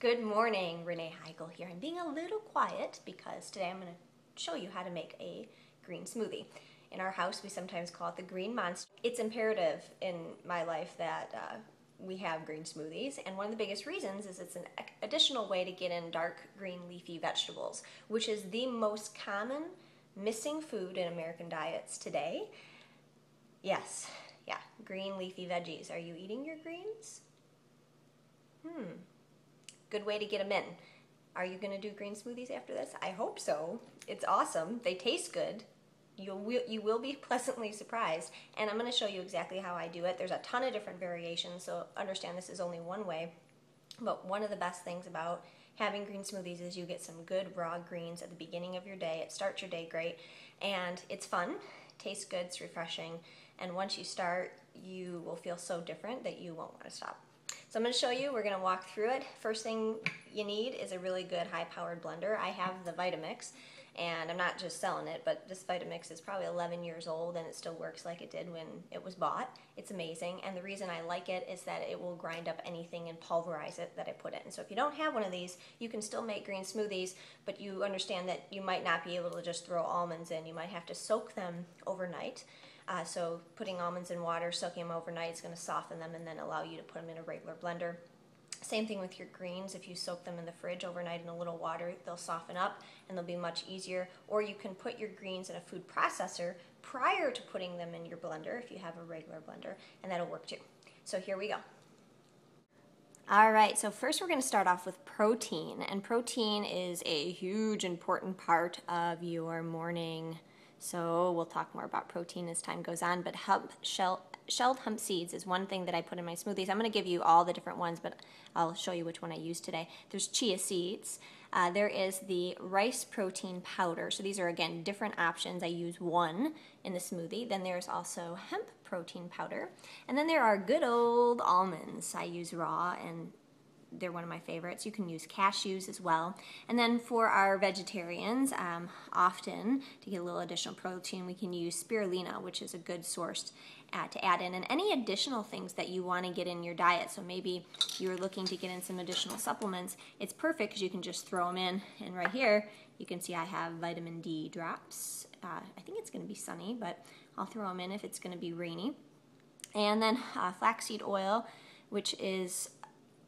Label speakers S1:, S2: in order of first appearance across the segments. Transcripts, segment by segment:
S1: Good morning, Renee here. I'm being a little quiet because today I'm going to show you how to make a green smoothie. In our house, we sometimes call it the green monster. It's imperative in my life that we have green smoothies, and one of the biggest reasons is it's an additional way to get in dark green leafy vegetables, which is the most common missing food in American diets today. Yes, yeah, green leafy veggies. Are you eating your greens? Good way to get them in. Are you going to do green smoothies after this? I hope so. It's awesome. They taste good. You will be pleasantly surprised, and I'm going to show you exactly how I do it. There's a ton of different variations, so understand this is only one way. But one of the best things about having green smoothies is you get some good raw greens at the beginning of your day. It starts your day great, and it's fun, tastes good, it's refreshing, and once you start, you will feel so different that you won't want to stop. So I'm going to show you, we're going to walk through it. First thing you need is a really good high-powered blender. I have the Vitamix, and I'm not just selling it, but this Vitamix is probably 11 years old and it still works like it did when it was bought. It's amazing, and the reason I like it is that it will grind up anything and pulverize it that I put in. So if you don't have one of these, you can still make green smoothies, but you understand that you might not be able to just throw almonds in. You might have to soak them overnight. So putting almonds in water, soaking them overnight is going to soften them and then allow you to put them in a regular blender. Same thing with your greens. If you soak them in the fridge overnight in a little water, they'll soften up and they'll be much easier. Or you can put your greens in a food processor prior to putting them in your blender if you have a regular blender, and that'll work too. So here we go. All right, so first we're going to start off with protein, and protein is a huge important part of your morning. So we'll talk more about protein as time goes on, but shelled hemp seeds is one thing that I put in my smoothies. I'm going to give you all the different ones, but I'll show you which one I use today. There's chia seeds. There is the rice protein powder. So these are, again, different options. I use one in the smoothie. Then there's also hemp protein powder. And then there are good old almonds. I use raw, and they're one of my favorites. You can use cashews as well. And then for our vegetarians, often to get a little additional protein, we can use spirulina, which is a good source to add in. And any additional things that you want to get in your diet, so maybe you're looking to get in some additional supplements, it's perfect because you can just throw them in. And right here, you can see I have vitamin D drops. I think it's going to be sunny, but I'll throw them in if it's going to be rainy. And then flaxseed oil, which is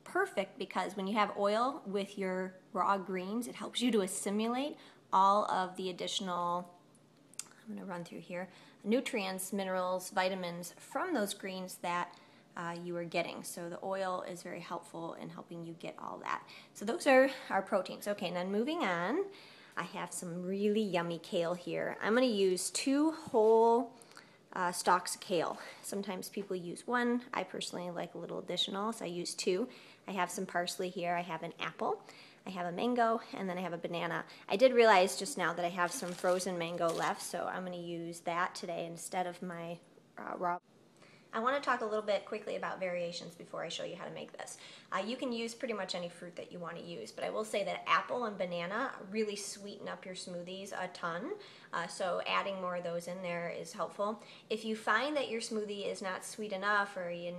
S1: perfect because when you have oil with your raw greens, it helps you to assimilate all of the additional, I'm going to run through here, nutrients, minerals, vitamins from those greens that you are getting. So the oil is very helpful in helping you get all that. So those are our proteins. Okay, and then moving on, I have some really yummy kale here. I'm going to use 2 whole stalks of kale. Sometimes people use 1. I personally like a little additional, so I use 2. I have some parsley here. I have an apple. I have a mango, and then I have a banana. I did realize just now that I have some frozen mango left, so I'm going to use that today instead of my raw. I want to talk a little bit quickly about variations before I show you how to make this. You can use pretty much any fruit that you want to use, but I will say that apple and banana really sweeten up your smoothies a ton, so adding more of those in there is helpful. If you find that your smoothie is not sweet enough, or you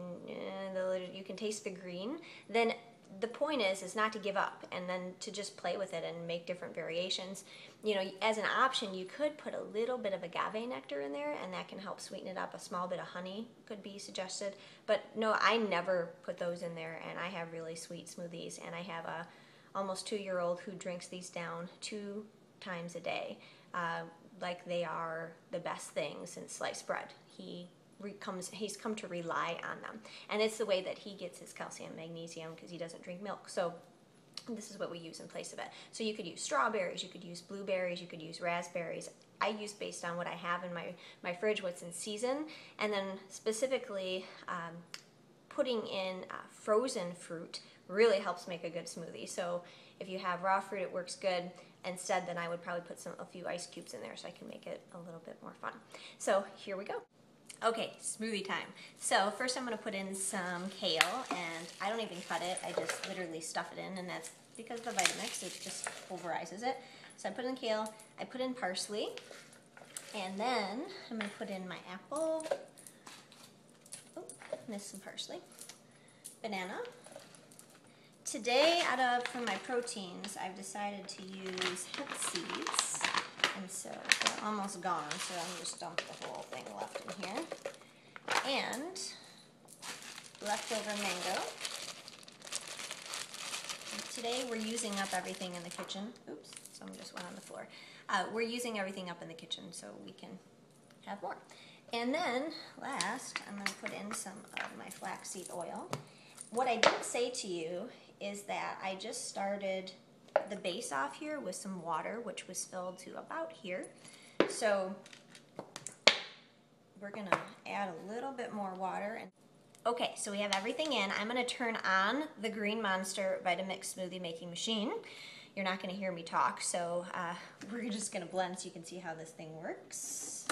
S1: can taste the green, then the point is not to give up and then to just play with it and make different variations. You know, as an option, you could put a little bit of agave nectar in there, and that can help sweeten it up. A small bit of honey could be suggested, but no, I never put those in there, and I have really sweet smoothies, and I have a almost 2-year-old who drinks these down 2 times a day, like they are the best thing since sliced bread. He's come to rely on them, and it's the way that he gets his calcium, magnesium, because he doesn't drink milk. So this is what we use in place of it. So you could use strawberries, you could use blueberries, you could use raspberries. I use based on what I have in my fridge, what's in season, and then specifically putting in frozen fruit really helps make a good smoothie. So if you have raw fruit, it works good. Instead, then I would probably put a few ice cubes in there so I can make it a little bit more fun. So here we go. Okay, smoothie time. So first I'm going to put in some kale, and I don't even cut it. I just literally stuff it in, and that's because the Vitamix, it just pulverizes it. So I put in kale, I put in parsley, and then I'm going to put in my apple. Oh, missed some parsley. Banana. today, for my proteins, I've decided to use hemp seeds. And so they're almost gone, so I'm just dumping the whole thing left in here. And leftover mango. And today we're using up everything in the kitchen. Oops, some just went on the floor. We're using everything up in the kitchen so we can have more. And then last, I'm going to put in some of my flaxseed oil. What I didn't say to you is that I just started the base off here with some water, which was filled to about here. So we're gonna add a little bit more water. Okay, so we have everything in. I'm gonna turn on the Green Monster Vitamix smoothie making machine. You're not gonna hear me talk, so we're just gonna blend so you can see how this thing works.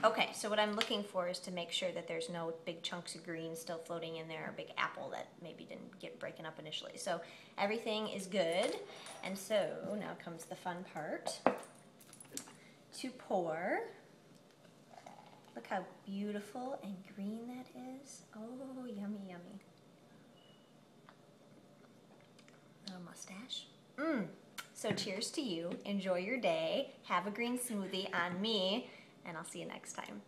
S1: Okay, so what I'm looking for is to make sure that there's no big chunks of green still floating in there, or a big apple that maybe didn't get breaking up initially. So everything is good, and so now comes the fun part. To pour. Look how beautiful and green that is. Oh, yummy, yummy. Little mustache. So cheers to you. Enjoy your day. Have a green smoothie on me. And I'll see you next time.